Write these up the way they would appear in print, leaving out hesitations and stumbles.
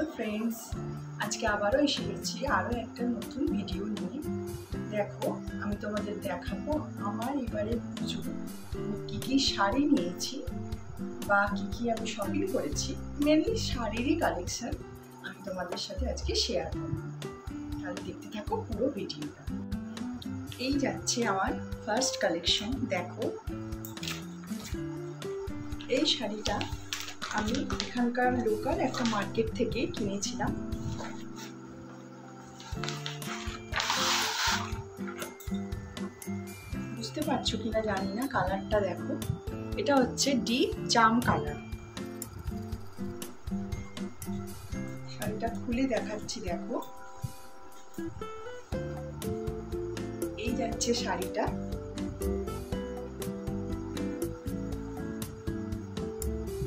Hello friends, আজকে আবারও এসে গেছি আরও একটা নতুন ভিডিও নিয়ে। দেখো, আমি তোমাদের দেখাবো আমার এবারে পুজো কী কী শাড়ি নিয়েছি বা কী কী আমি শপিং করেছি। মেনলি শাড়িরই কালেকশন আমি তোমাদের সাথে আজকে শেয়ার করবো। তাহলে দেখতে থাকো পুরো ভিডিওটা। এই যাচ্ছে আমার ফার্স্ট কালেকশন। দেখো, এই শাড়িটা আমি এখানকার লোকাল একটা মার্কেট থেকে কিনেছিলাম। বুঝতে পারছো কিনা জানি না, কালারটা দেখো, এটা হচ্ছে ডিপ জাম কালার। শাড়িটা খুলে দেখাচ্ছি, দেখো এই যাচ্ছে শাড়িটা।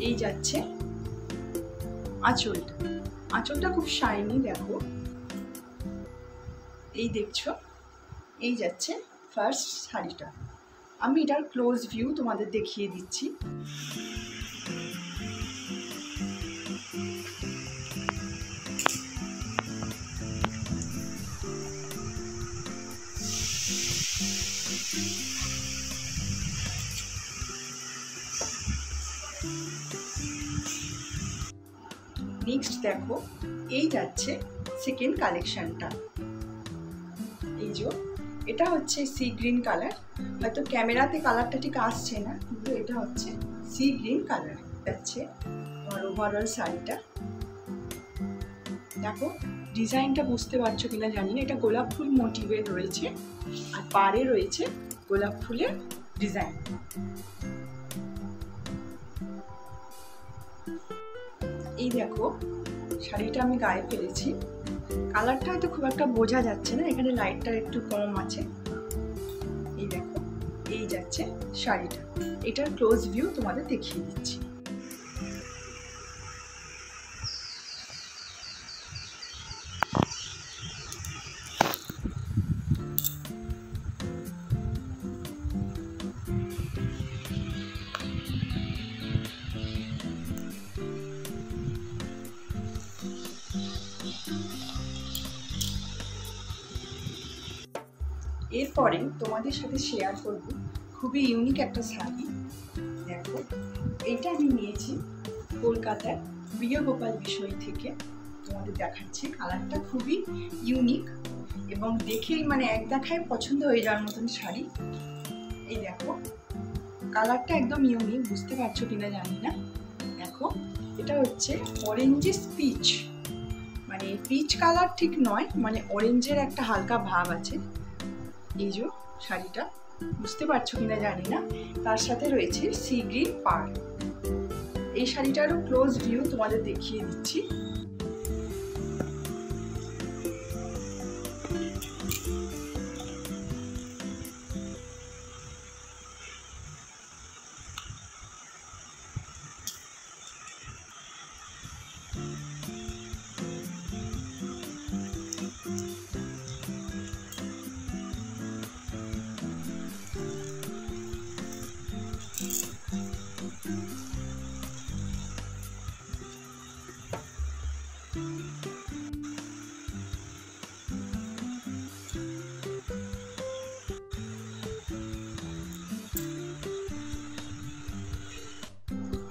এই যাচ্ছে আঁচলটা, আঁচলটা খুব শাইনি, দেখো এই দেখছো। এই যাচ্ছে ফার্স্ট শাড়িটা। আমি এটার ক্লোজ ভিউ তোমাদের দেখিয়ে দিচ্ছি। নেক্সট দেখো, এই যাচ্ছে সেকেন্ড কালেকশনটা। এই যে এটা হচ্ছে সি গ্রিন কালার, হয়তো ক্যামেরাতে কালারটা ঠিক আসছে না, কিন্তু এটা হচ্ছে সি গ্রিন কালার যাচ্ছে আমার ওভারঅল শাড়িটা। দেখো ডিজাইনটা বুঝতে পারছো কিনা জানি না, এটা গোলাপ ফুল মোটিভের রয়েছে আর পাড়ে রয়েছে গোলাপ ফুলের ডিজাইন। এই দেখো শাড়িটা আমি গায়ে ফেলেছি, কালারটা হয়তো খুব একটা বোঝা যাচ্ছে না, এখানে লাইটটা একটু কম আছে। এই দেখো, এই যাচ্ছে শাড়িটা। এটার ক্লোজ ভিউ তোমাদের দেখিয়ে দিচ্ছি। এরপরে তোমাদের সাথে শেয়ার করব খুবই ইউনিক একটা শাড়ি। দেখো, এইটা আমি নিয়েছি কলকাতার প্রিয় গোপাল বিষয় থেকে। তোমাদের দেখাচ্ছি, কালারটা খুবই ইউনিক এবং দেখেই মানে এক দেখায় পছন্দ হয়ে যাওয়ার মতন শাড়ি। এই দেখো কালারটা একদম ইউনিক, বুঝতে পারছো কিনা জানি না। দেখো এটা হচ্ছে অরেঞ্জিস পিচ, মানে পিচ কালার ঠিক নয়, মানে অরেঞ্জের একটা হালকা ভাব আছে। এই যে শাড়িটা, বুঝতে পারছো কিনা জানি না, তার সাথে রয়েছে সি গ্রিন পাড়। এই শাড়িটারও ক্লোজ ভিউ তোমাদের দেখিয়ে দিচ্ছি।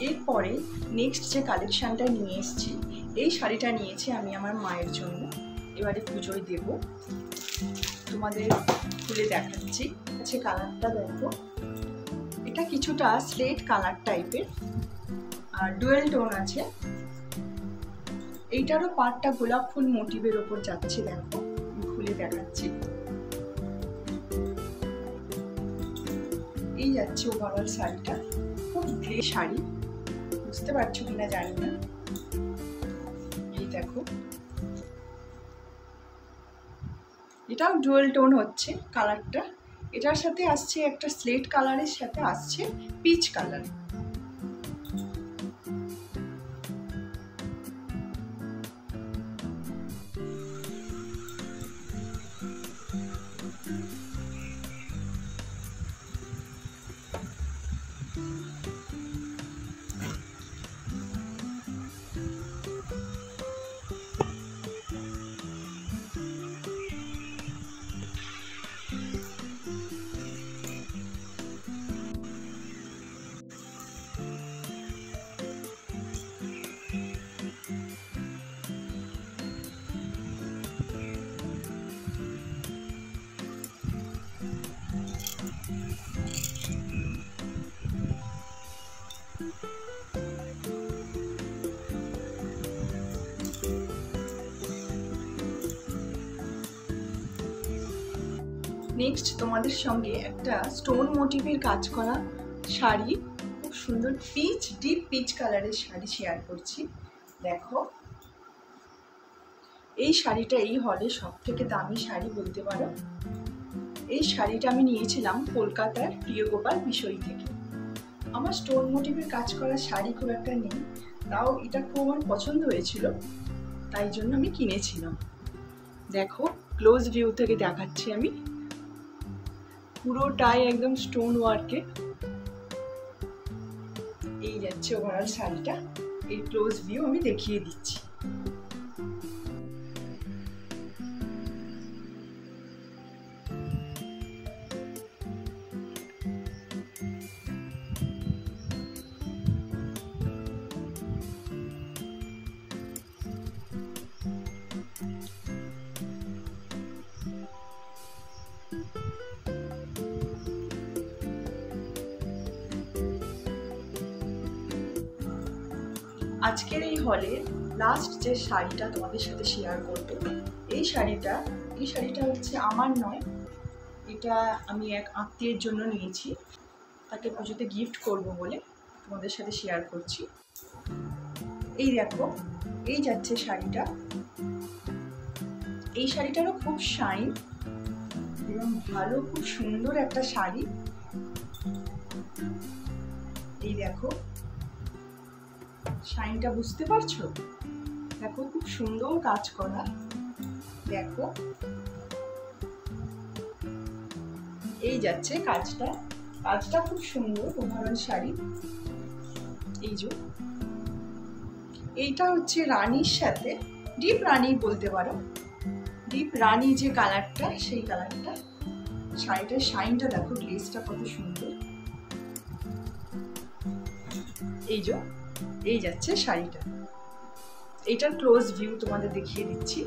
এরপরে নেক্সট যে কালেকশনটা নিয়ে এসেছি, এই শাড়িটা নিয়েছি আমি আমার মায়ের জন্য, এবারে পুজোয় দেব। তোমাদের খুলে দেখাচ্ছি। আচ্ছা, কালারটা দেখো, এটা কিছুটা স্লেট কালার টাইপের আর ডুয়েল টোন আছে। এইটারও পাড়টা গোলাপ ফুল মোটিভের ওপর যাচ্ছে। দেখো আমি খুলে দেখাচ্ছি। এই যাচ্ছে ওভারঅল শাড়িটা, খুব গ্রে শাড়ি, বুঝতে পারছো কিনা জানি না। এই দেখো, এটাও ডুয়েল টোন হচ্ছে কালারটা। এটার সাথে আসছে একটা স্লেট কালারের সাথে আসছে পিচ কালার। নেক্সট তোমাদের সঙ্গে একটা স্টোন মোটিভের কাজ করা শাড়ি, খুব সুন্দর ডিপ পিচ কালারের শাড়ি শেয়ার করছি। দেখো, এই শাড়িটা এই হলে সব থেকে দামি শাড়ি বলতে পারো। এই শাড়িটা আমি নিয়েছিলাম কলকাতার প্রিয়গোপাল বিষয় থেকে। আমার স্টোন মোটিভের কাজ করা শাড়ি খুব একটা নেই, তাও এটা খুব আমার পছন্দ হয়েছিল, তাই জন্য আমি কিনেছিলাম। দেখো, ক্লোজ ভিউ থেকে দেখাচ্ছি আমি, পুরোটাই একদম স্টোন ওয়ার্কে। এই যাচ্ছে ওভারঅল শাড়িটা, এই ক্লোজ ভিউ আমি দেখিয়ে দিচ্ছি। আজকের এই হলে লাস্ট যে শাড়িটা তোমাদের সাথে শেয়ার করবো, এই শাড়িটা হচ্ছে আমার নয়, এটা আমি এক আত্মীয়ের জন্য নিয়েছি, তাকে পুজোতে গিফট করব বলে তোমাদের সাথে শেয়ার করছি। এই দেখো, এই যাচ্ছে শাড়িটা। এই শাড়িটারও খুব শাইন এবং ভালো, খুব সুন্দর একটা শাড়ি। এই দেখো, শাইনটা বুঝতে পারছো? দেখো, খুব সুন্দর কাজ করা। দেখো, এই যাচ্ছে কাজটা খুব সুন্দর ওভারঅল শাড়ি। এই যে এইটা হচ্ছে রানীর সাথে, ডিপ রানী বলতে পারো, ডিপ রানী যে কালারটা, সেই কালারটা। শাড়িটার শাইনটা দেখো, গ্লেজটা কত সুন্দর। এই যাচ্ছে শাড়িটা। এটার ক্লোজ ভিউ তোমাদের দেখিয়ে দিচ্ছি।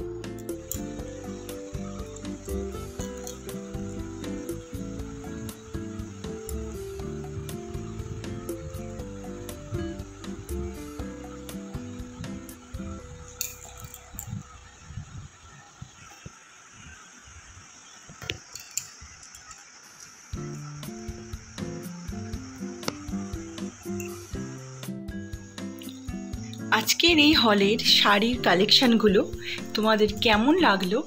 আজকের এই হলের শাড়ির কালেকশানগুলো তোমাদের কেমন লাগলো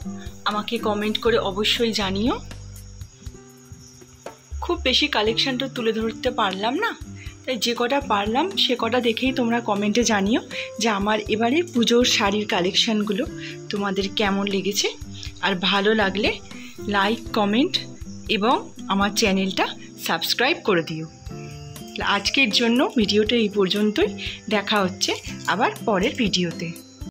আমাকে কমেন্ট করে অবশ্যই জানিও। খুব বেশি কালেকশানটা তুলে ধরতে পারলাম না, তাই যে কটা পারলাম সে কটা দেখেই তোমরা কমেন্টে জানিও যে আমার এবারে পুজোর শাড়ির কালেকশানগুলো তোমাদের কেমন লেগেছে। আর ভালো লাগলে লাইক, কমেন্ট এবং আমার চ্যানেলটা সাবস্ক্রাইব করে দিও। আজকের জন্য ভিডিওটা এই পর্যন্তই, দেখা হচ্ছে আবার পরের ভিডিওতে।